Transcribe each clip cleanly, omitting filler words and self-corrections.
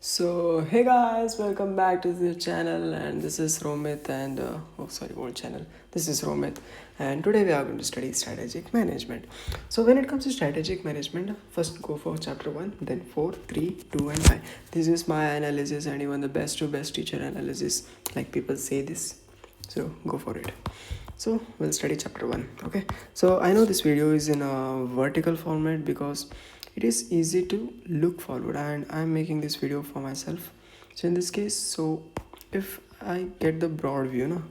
Hey guys, welcome back to the channel, and this is Romit and old channel. This is Romit, and today we are going to study strategic management. So when it comes to strategic management, first go for chapter 1, then 4, 3, 2 and 5. This is my analysis and even the best to best teacher analysis, like people say this. So go for it. So we'll study chapter 1. Okay, so I know this video is in a vertical format because it is easy to look forward, and I'm making this video for myself. So in this case, so if I get the broad view, no,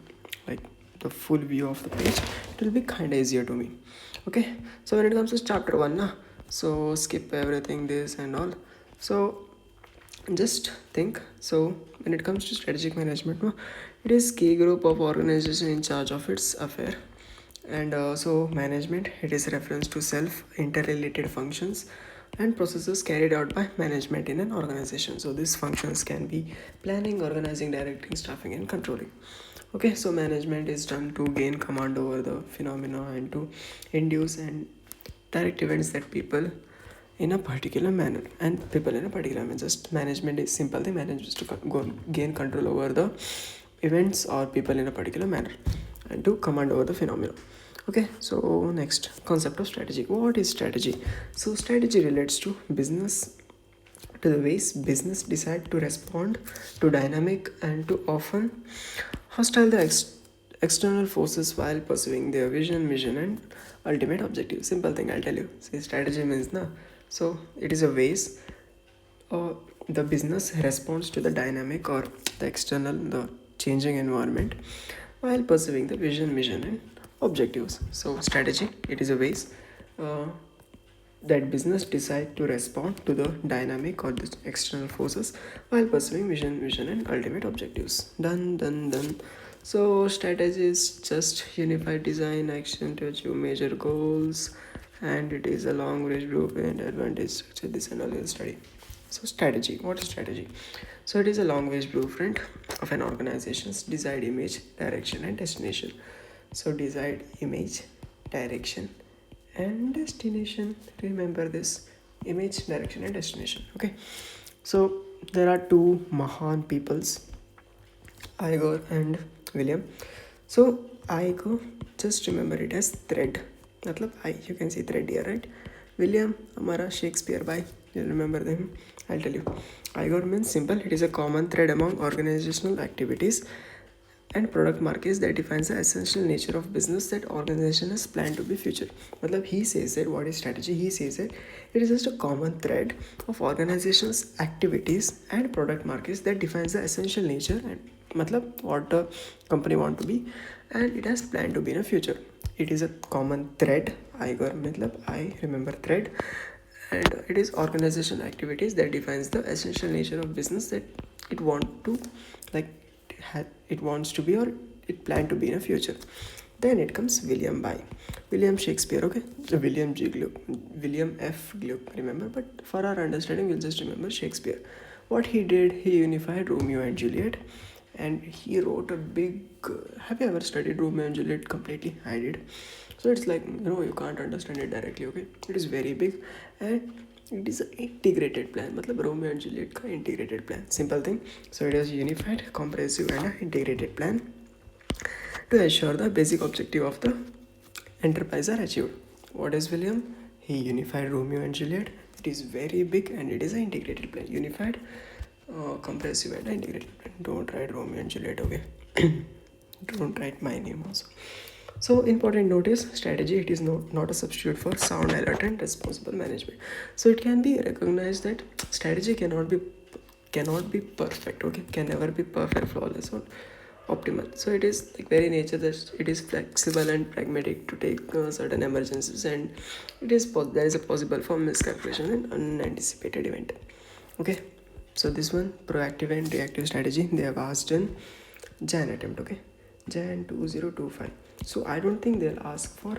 like the full view of the page, it will be kind of easier to me. Okay, so when it comes to chapter 1, na, so skip everything this and all. So just think, so when it comes to strategic management, no, it is key group of organization in charge of its affair. And so management, it is reference to self interrelated functions and processes carried out by management in an organization. So these functions can be planning, organizing, directing, staffing and controlling. Okay, so management is done to gain command over the phenomena and to induce and direct events that people in a particular manner, and people in a particular manner. Just management is simple thing. Management is to gain control over the events or people in a particular manner and to command over the phenomena. Okay, so next concept of strategy. What is strategy? So strategy relates to business, to the ways business decide to respond to dynamic and to often hostile the external forces while pursuing their vision, mission and ultimate objective. Simple thing, I'll tell you. See, strategy means na, so it is a ways uh, the business responds to the dynamic or the external, the changing environment while pursuing the vision, mission and objectives. So strategy, it is a ways uh, that business decide to respond to the dynamic or the external forces while pursuing vision and ultimate objectives. Done. So strategy is just unified design action to achieve major goals, and it is a long range blueprint advantage structure. This and all will study. So strategy, what is strategy? So it is a long range blueprint of an organization's desired image, direction and destination. So desired image, direction and destination. Remember this: image, direction and destination. Okay, so there are two Mahan peoples, Igor and William. So Igor, just remember it as thread. मतलब I, you can see thread here, right? William, हमारा Shakespeare by, you remember them? I'll tell you. Igor means simple. It is a common thread among organizational activities and product markets that defines the essential nature of business that organization has planned to be future. मतलब he says that what is strategy? He says that it is just a common thread of organizations activities and product markets that defines the essential nature and मतलब what the company want to be and it has planned to be in a future. It is a common thread. Igor मतलब I remember thread, and it is organization activities that defines the essential nature of business that it want to, like, it wants to be or it planned to be in a future. Then it comes William by William Shakespeare. Okay, so William G. Gluck, William F. Gluck, remember, but for our understanding we'll just remember Shakespeare. What he did, he unified Romeo and Juliet, and he wrote a big have you ever studied Romeo and Juliet completely? I did. So it's like, you can't understand it directly. Okay, it is very big and it is an integrated plan. मतलब Romeo and Juliet का integrated plan, simple thing. So it is unified, comprehensive and an integrated plan to ensure the basic objective of the enterprise are achieved. What is William? He unified Romeo and Juliet. It is very big and it is an integrated plan. Unified, comprehensive and integrated plan. Don't write Romeo and Juliet, okay? Don't write my name also. So important notice, strategy, it is not a substitute for sound, alert and responsible management. So it can be recognized that strategy cannot be perfect, okay, can never be perfect, flawless or optimal. So it is like very nature that it is flexible and pragmatic to take certain emergencies, and it is there is a possible for miscalculation and unanticipated event. Okay, so this one, proactive and reactive strategy, they have asked in Jan attempt. Okay, Jan 2025. So I don't think they'll ask for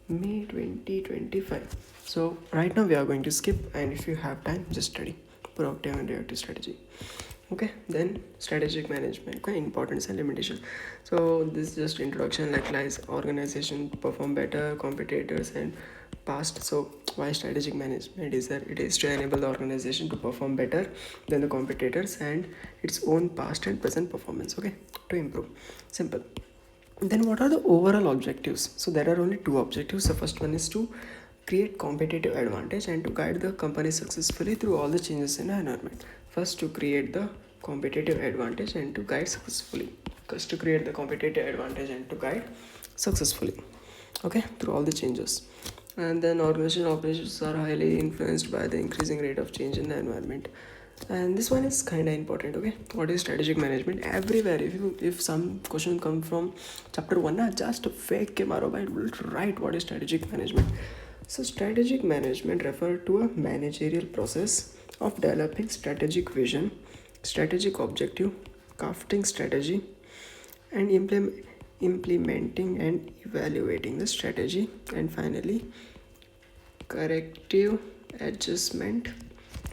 May 2025. So right now we are going to skip, and if you have time, just study proactive and reactive strategy. Okay, then strategic management, okay, importance and limitation. So this is just introduction, like lies organization perform better competitors and past. So why strategic management is that it is to enable the organization to perform better than the competitors and its own past and present performance, okay, to improve. Simple. Then what are the overall objectives? So there are only two objectives. The first one is to create competitive advantage and to guide the company successfully through all the changes in the environment. First, to create the competitive advantage and to guide successfully. Because to create the competitive advantage and to guide successfully, okay, through all the changes. And then organization operations are highly influenced by the increasing rate of change in the environment. And this one is kind of important. Okay, what is strategic management? Everywhere, if some question come from chapter 1 na, just fake ke maro bhai, write what is strategic management. So strategic management refer to a managerial process of developing strategic vision, strategic objective, crafting strategy, and implementing and evaluating the strategy, and finally corrective adjustment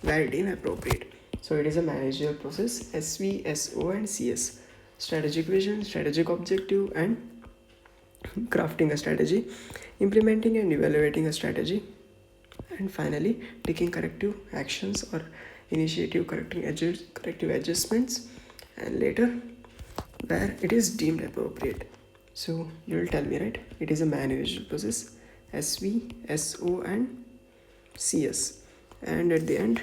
where deemed appropriate. So it is a managerial process, SV, SO and CS. Strategic vision, strategic objective and crafting a strategy, implementing and evaluating a strategy, and finally taking corrective actions or initiative corrective adjustments, and later where it is deemed appropriate. So you will tell me, right? It is a managerial process, SV, SO and CS, and at the end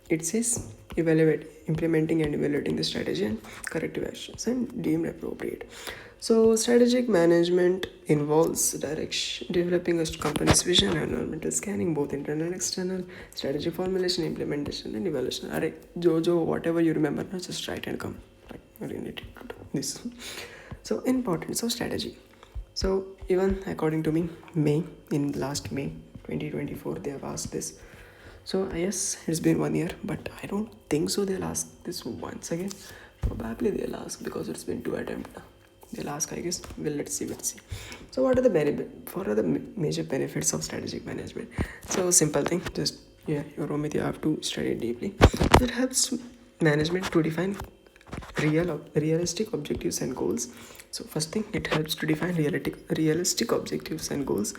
it says evaluate, implementing and evaluating the strategy and corrective actions and deemed appropriate. So strategic management involves direction, developing a company's vision, environmental scanning, both internal and external, strategy formulation, implementation and evaluation. Are Jojo, whatever you remember, now just write and come. Like related to this. So importance of strategy. So even according to me, last May 2024, they have asked this. So yes, it's been 1 year, but I don't think so they'll ask this once again. Probably they'll ask because it's been 2 attempts now. They'll ask, I guess. Well, let's see. So what are the major benefits of strategic management? So simple thing, just Romit, you have to study it deeply. It helps management to define realistic objectives and goals. So first thing, it helps to define realistic objectives and goals.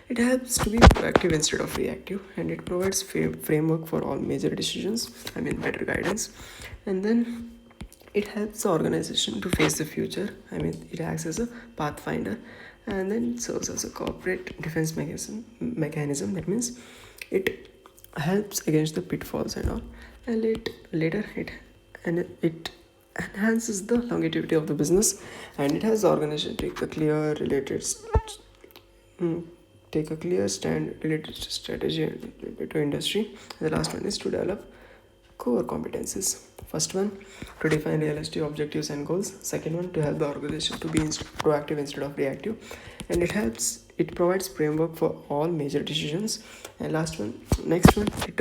It helps to be proactive instead of reactive, and it provides framework for all major decisions, better guidance. And then it helps the organization to face the future. It acts as a pathfinder, and then serves as a corporate defense mechanism. That means it helps against the pitfalls and all. And later it enhances the longevity of the business, and it has the organization take a clear stand related to strategy to industry. And the last one is to develop core competencies. First one, to define realistic objectives and goals. Second one, to help the organization to be proactive instead of reactive, and it provides framework for all major decisions. And next one, it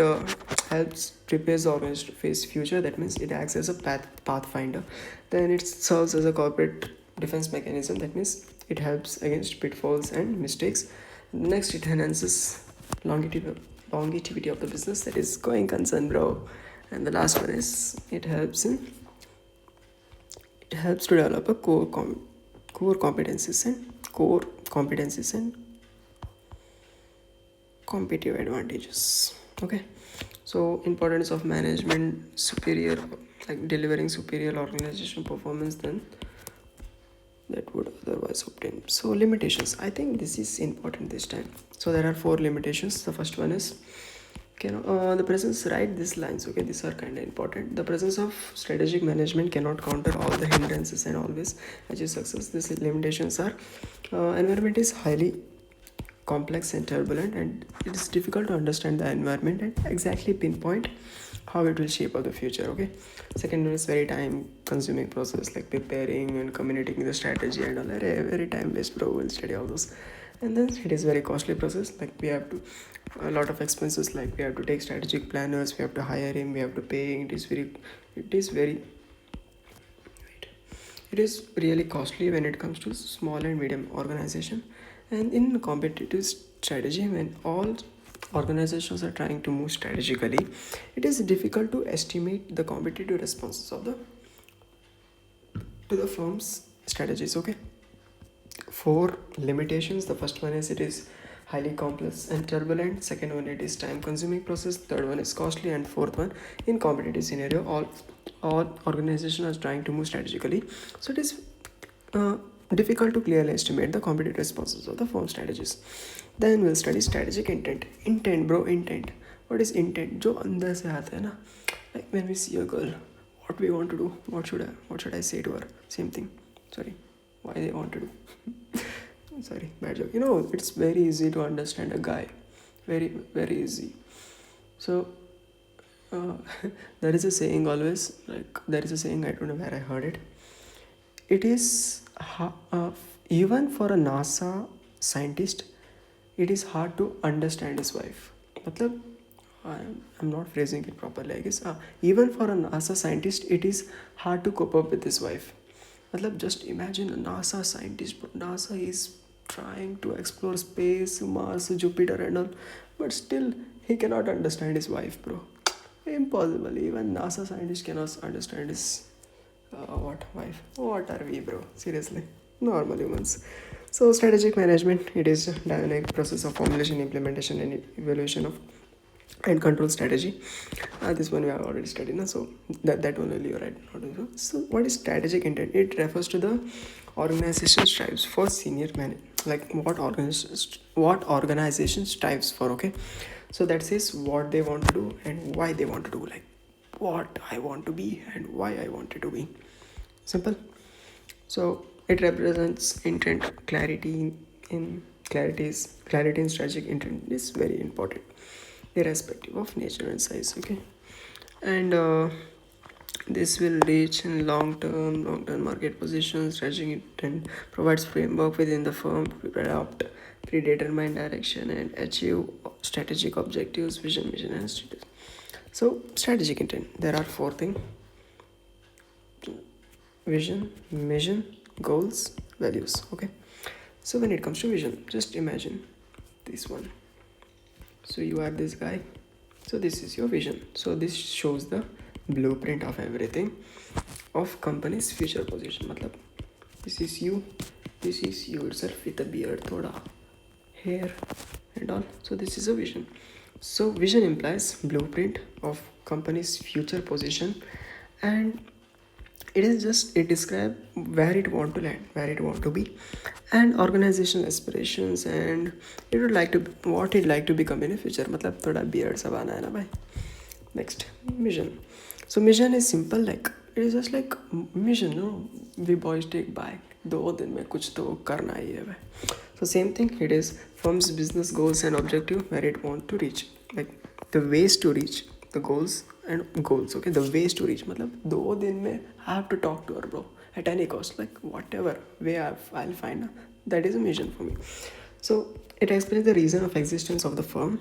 helps prepares the organization to face future. That means it acts as a pathfinder. Then it serves as a corporate defense mechanism. That means it helps against pitfalls and mistakes. Next, it enhances longevity of the business. That is going concern, bro. And the last one is it helps to develop a core competencies and competitive advantages. Okay, so importance of management superior, like delivering superior organizational performance than that would otherwise obtain. So limitations, I think this is important this time. So there are 4 limitations. The first one is the presence, write these lines, okay, these are kind of important. The presence of strategic management cannot counter all the hindrances and always achieve success. These limitations are environment is highly complex and turbulent, and it is difficult to understand the environment and exactly pinpoint how it will shape up the future. Okay, second one is very time consuming process, like preparing and communicating the strategy and all that, very time based, bro. We'll study all those. And then it is very costly process, like we have to a lot of expenses, like we have to take strategic planners, we have to hire him, we have to pay. It is really costly when it comes to small and medium organization. And in competitive strategy, when all organizations are trying to move strategically, it is difficult to estimate the competitive responses of the to the firm's strategies. Okay, four limitations. The first one is it is highly complex and turbulent. Second one, it is time consuming process. Third one is costly. And fourth one, in competitive scenario, all organizations are trying to move strategically, so it is uh, difficult to clearly estimate the competitive responses of the firm strategies. Then we'll study strategic intent bro. Intent. What is intent? जो अंदर से आता है ना, like when we see a girl, what we want to do, what should I say to her? Same thing. Sorry, why they want to do. Sorry, bad joke. It's very easy to understand a guy, very very easy. So uh, there is a saying always, like there is a saying, I don't know where I heard it. It is even for a NASA scientist, it is hard to understand his wife. मतलब I'm not phrasing it properly, I guess. Even for a NASA scientist, it is hard to cope up with his wife. मतलब just imagine a NASA scientist, but NASA is trying to explore space, Mars, Jupiter and all, but still he cannot understand his wife, bro. Impossible. Even NASA scientist cannot understand his wife. What are we, bro? Seriously, normal humans. So strategic management, it is a dynamic process of formulation, implementation and evaluation of and control strategy. This one we have already studied now, so that one only you right now. So what is strategic intent? It refers to the organization strives for senior man, like what organization strives for. Okay, so that says what they want to do and why they want to do, like what I want to be and why I want it to be. Simple. So it represents intent, clarity in strategic intent is very important, irrespective of nature and size. Okay, and this will reach in long-term market positions. Strategic intent provides framework within the firm to adopt predetermined direction and achieve strategic objectives, vision, mission, and status. So strategic intent, there are four things: vision, mission, goals, values. Okay, so when it comes to vision, just imagine this one. So you are this guy, so this is your vision. So this shows the blueprint of everything of company's future position. Matlab, this is you itself with a beard, thoda hair and all. So this is a vision. So vision implies blueprint of company's future position, and it describes where it want to land, where it want to be, and organizational aspirations, and it would like to what it like to become in the future. मतलब थोड़ा beard सा बना है ना भाई. Next, mission. So mission is simple, like it is just like mission. No, we boys take bike. 2 दिन में कुछ तो करना ही है भाई. So same thing, it is firm's business goals and objective where it want to reach, like the ways to reach the goals and goals. Okay, the ways to reach, मतलब 2 दिन में I have to talk to her, bro, at any cost, like whatever way I'll find. That is a mission for me. So it explains the reason of existence of the firm,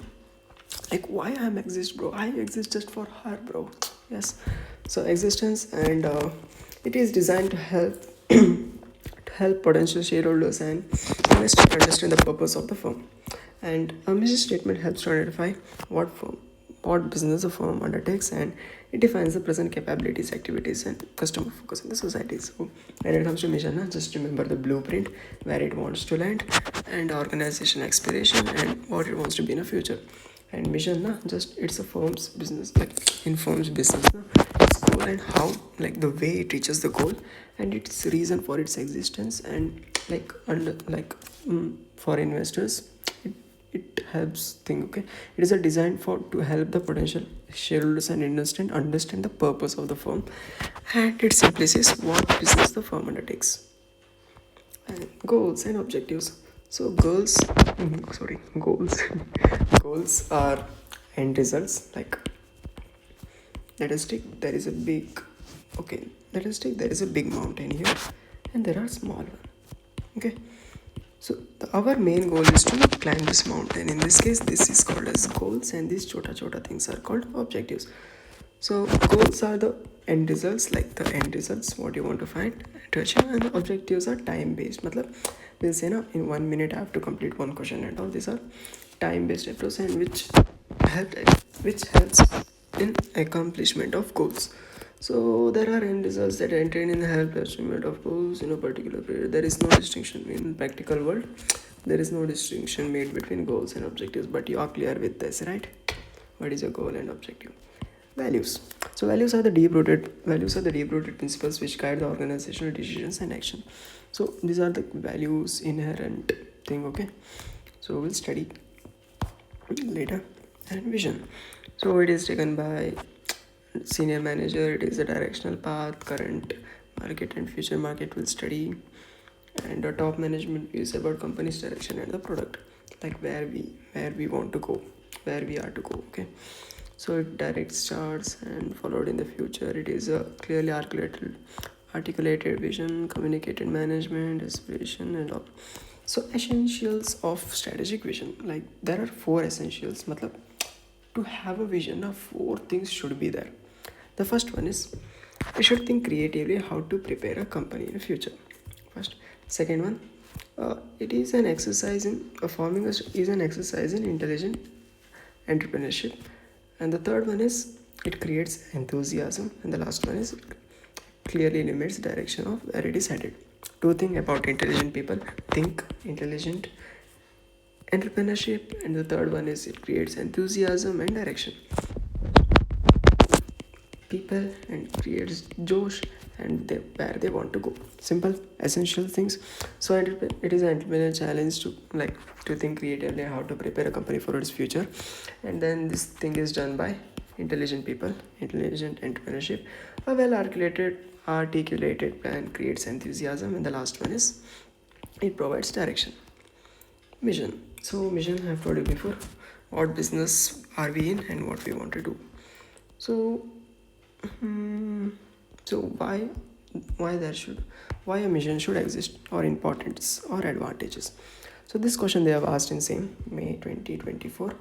like why I exist, bro. I exist just for her, bro. Yes. So existence, and it is designed to help to help potential shareholders and investors understand the purpose of the firm. And a mission statement helps to identify what business the firm undertakes, and it defines the present capabilities, activities, and customer focus in the society. So when it comes to mission, just remember the blueprint, where it wants to land, and organization aspiration, and what it wants to be in the future. And mission, just it's a firm's business, like in firm's business, its goal and how, like the way it reaches the goal, and its reason for its existence, and like for investors, it helps think. Okay, it is a design for to help the potential shareholders and investors understand the purpose of the firm, and it simply says what business the firm undertakes. And goals and objectives. So goals goals are end results. Like let us take there is a big mountain here, and there are small one. Okay, so our main goal is to climb this mountain. In this case, this is called as goals, and these chota things are called objectives. So goals are the end results, like the end results, what you want to find to achieve, and the objectives are time based. Matlab, we'll say na, in 1 minute I have to complete one question, and all these are time-based approach, and help, which helps in accomplishment of goals. So there are end results that enter in the help achievement of goals in a particular period. There is no distinction in practical world. There is no distinction made between goals and objectives, but you are clear with this, right? What is your goal and objective? Values. So values are the deep rooted principles which guide the organizational decisions and action. So these are the values inherent thing. Okay, so we'll study later. And vision. So it is taken by senior manager. It is a directional path. Current market and future market will study. And the top management is about company's direction and the product, like where we want to go, where we are to go. Okay, so it directs charts and followed in the future. It is a clearly articulated vision, communicated management, aspiration, and all. So essentials of strategic vision, like there are four essentials. Matlab, to have a vision, now four things should be there. The first one is you should think creatively how to prepare a company in the future. First, second one, it is an exercise in forming is an exercise in intelligent entrepreneurship, and the third one is it creates enthusiasm, and the last one is clearly limits direction of where it is headed. Two things about intelligent people: think intelligent entrepreneurship, and the third one is it creates enthusiasm and direction. People and creates josh and where they want to go. Simple essential things. So it is an entrepreneur challenge to to think creatively how to prepare a company for its future, and then this thing is done by intelligent people. Intelligent entrepreneurship, a well articulated plan creates enthusiasm, and the last one is it provides direction. Mission. So mission, I have told you before what business are we in and what we want to do. So so why a mission should exist, or importance or advantages. So this question they have asked in same May 2024.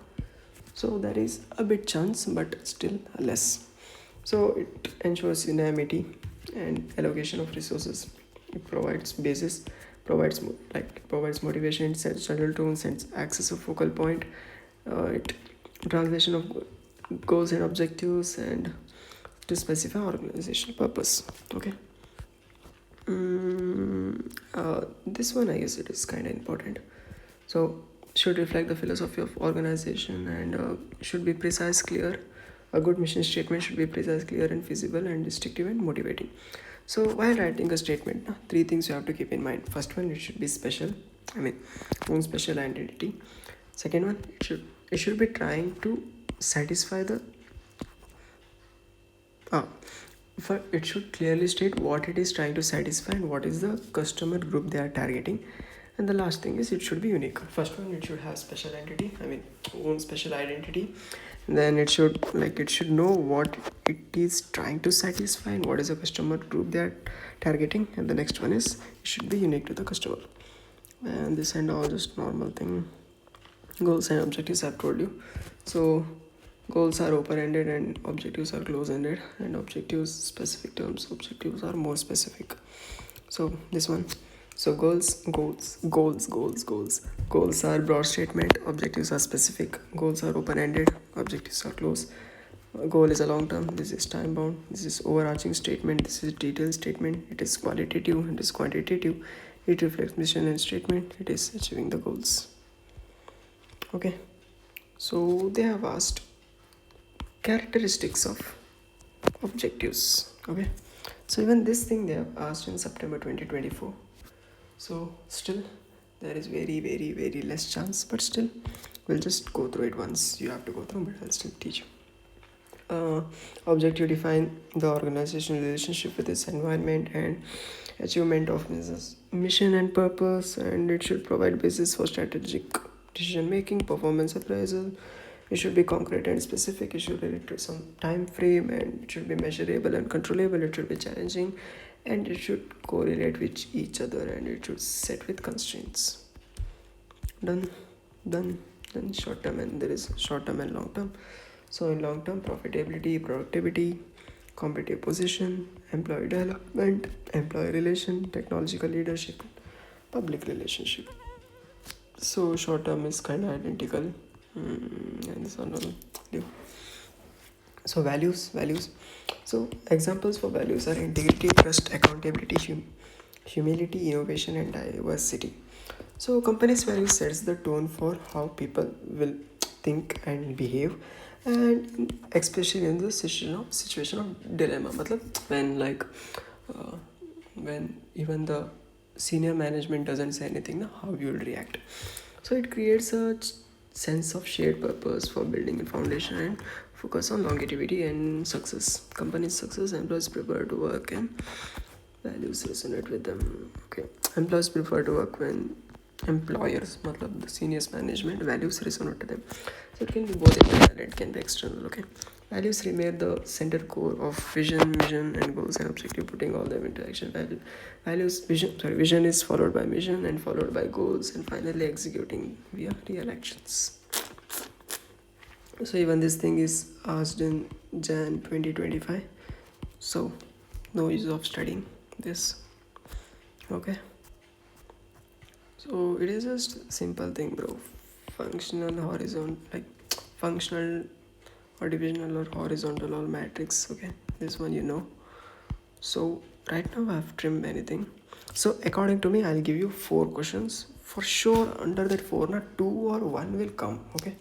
So there is a bit chance but still less. So it ensures unanimity and allocation of resources. It provides basis, provides motivation, sets general tone, sets access of focal point, it translation of goals and objectives, and to specify organizational purpose. Okay. This one I guess it is kind of important. So should reflect the philosophy of organization, and should be precise, clear. A good mission statement should be precise, clear, and feasible, and distinctive and motivating. So while writing a statement, three things you have to keep in mind. First one, it should be special. Own special identity. Second one, it should be trying to satisfy the it should clearly state what it is trying to satisfy and what is the customer group they are targeting. And the last thing is it should be unique. First one, it should have special entity, own special identity. Then it should know what it is trying to satisfy and what is the customer group they are targeting. And the next one is it should be unique to the customer. And this and all just normal thing. Goals and objectives I've told you. So goals are open-ended and objectives are close-ended, and objectives specific terms, objectives are more specific. So this one, so goals are broad statement, objectives are specific. Goals are open-ended, objectives are close. A goal is a long term, this is time bound, this is overarching statement, this is detailed statement, it is qualitative, it is quantitative, it reflects mission and statement, it is achieving the goals. Okay, so they have asked characteristics of objectives. Okay, so even this thing they have asked in September 2024. So still there is very less chance, but still we'll just go through it once. You have to go through, but I'll still teach you. Objective define the organizational relationship with its environment and achievement of business mission and purpose, and it should provide basis for strategic decision making, performance appraisal. It should be concrete and specific. It should relate to some time frame, and it should be measurable and controllable. It should be challenging, and it should correlate with each other, and it should set with constraints. Done. Then short term, and there is short term and long term. So in long term, profitability, productivity, competitive position, employee development, employee relation, technological leadership, public relationship. So short term is kind of identical. And this one will do. So values. So examples for values are integrity, trust, accountability, humility, innovation, and diversity. So company's value sets the tone for how people will think and behave, and especially in the situation of dilemma. मतलब when uh, when even the senior management doesn't say anything, na, how you will react. So it creates a sense of shared purpose for building a foundation and focus on longevity and success. Company's success, employees prefer to work and values resonate with them. Okay, employees prefer to work when employers, matlab the seniors management values resonate to them. So it can be both internal, it can be external. Okay, values remain the center core of vision, mission, and goals and objective. Putting all them into action. Vision is followed by mission and followed by goals, and finally executing via real actions. So even this thing is asked in Jan 2025. So no use of studying this. Okay. So it is just simple thing, bro. Functional, horizontal, like functional or divisional or horizontal or matrix. Okay, this one you know. So right now I've trimmed anything. So according to me, I'll give you 4 questions. For sure, under that 4, not 2 or 1 will come. Okay.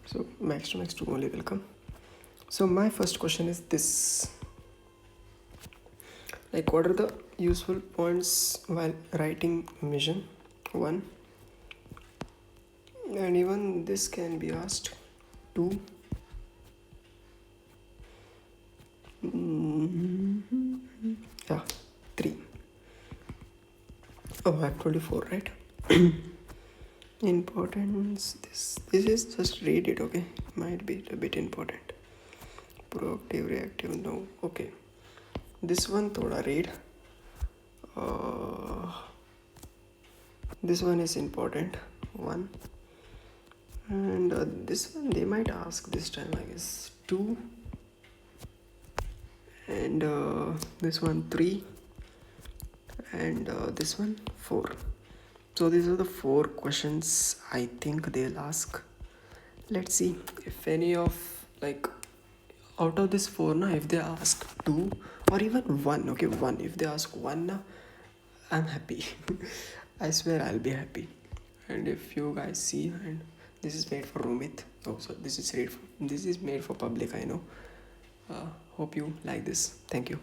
So max to max 2 only will come. So my first question is this. Like, what are the useful points while writing mission? 1. And even this can be asked. 2. Yeah. 3. Oh, I have 24, right? Importance. This is just read it, okay? Might be a bit important. Proactive, reactive, no. Okay. This one thoda read. This one is important. 1. And this one they might ask this time, I guess. 2. And this one 3. And this one 4. So these are the 4 questions I think they'll ask. Let's see if any of, like, out of this 4 na, if they ask 2 or even 1. Okay, 1. If they ask 1 na, I'm happy. I swear I'll be happy. And if you guys see, and this is made for Romit. Oh, so this is made for public, I know. Hope you like this. Thank you.